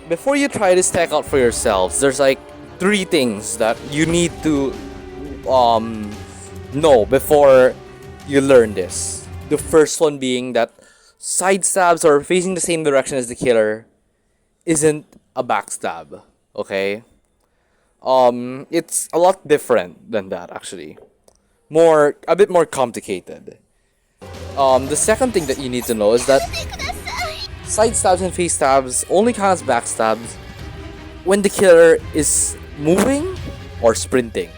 before you try this tech out for yourselves, there's like three things that you need to um know before you learn this. The first one being that side stabs or facing the same direction as the killer isn't a backstab. Okay? It's a lot different than that actually. A bit more complicated. The second thing that you need to know is that side stabs and face stabs only count as backstabs when the killer is moving or sprinting.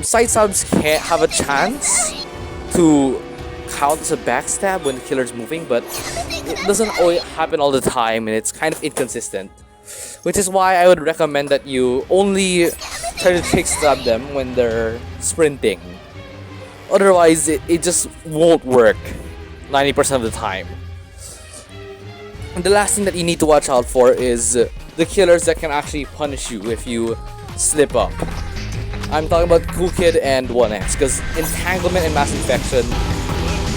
Side stabs can't have a chance to count as a backstab when the killer is moving, but it doesn't always happen all the time, and it's kind of inconsistent. Which is why I would recommend that you only try to trick stab them when they're sprinting. Otherwise, it just won't work 90% of the time. And the last thing that you need to watch out for is the killers that can actually punish you if you slip up. I'm talking about Cool Kid and 1X, because entanglement and mass infection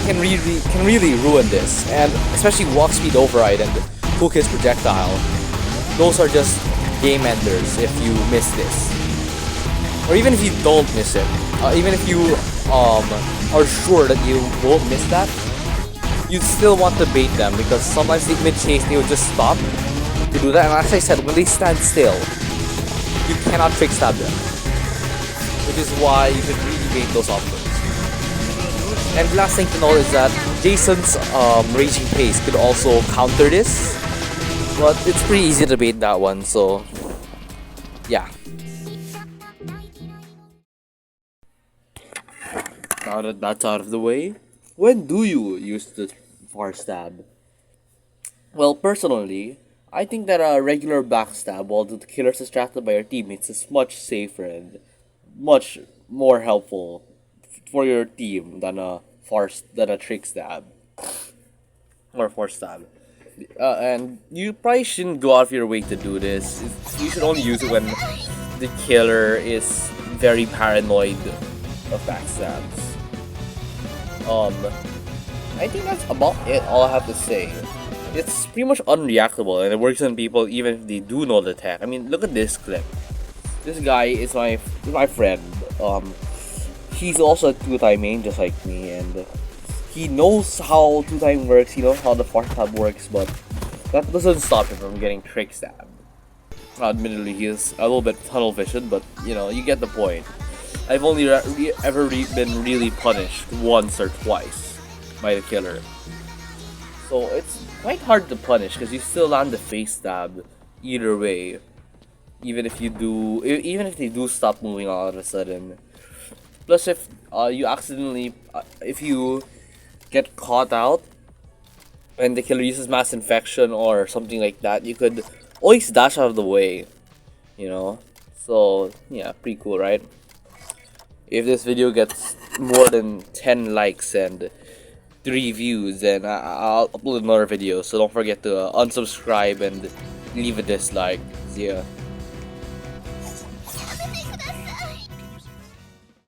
can really ruin this, and especially Walk Speed Override and Cool Kid's projectile. Those are just game enders if you miss this, or even if you don't miss it. Even if you are sure that you won't miss that, you still want to bait them, because sometimes mid-chase they will just stop to do that, and as I said, when they stand still, you cannot trick stab them, which is why you should really bait those options. And the last thing to know is that Jason's Raging Pace could also counter this, but it's pretty easy to bait that one, so yeah. Now that that's out of the way, when do you use the far stab? Well, personally, I think that a regular backstab while the killer is distracted by your teammates is much safer and much more helpful for your team than a trick stab or force stab. And you probably shouldn't go out of your way to do this. You should only use it when the killer is very paranoid of backstabs. I think that's about it, all I have to say. It's pretty much unreactable, and it works on people even if they do know the tech. I mean, look at this clip. This guy is my friend. He's also a 2-time main just like me, and he knows how 2-time works, he knows how the far stab works, but that doesn't stop him from getting trick stabbed. Admittedly, he is a little bit tunnel vision, but you get the point. I've only ever been really punished once or twice by the killer. So it's quite hard to punish because you still land the face stab either way. Even if they do stop moving all of a sudden. Plus, if if you get caught out and the killer uses mass infection or something like that, you could always dash out of the way. So yeah, pretty cool, right? If this video gets more than 10 likes and 3 views, then I'll upload another video. So don't forget to unsubscribe and leave a dislike. See ya.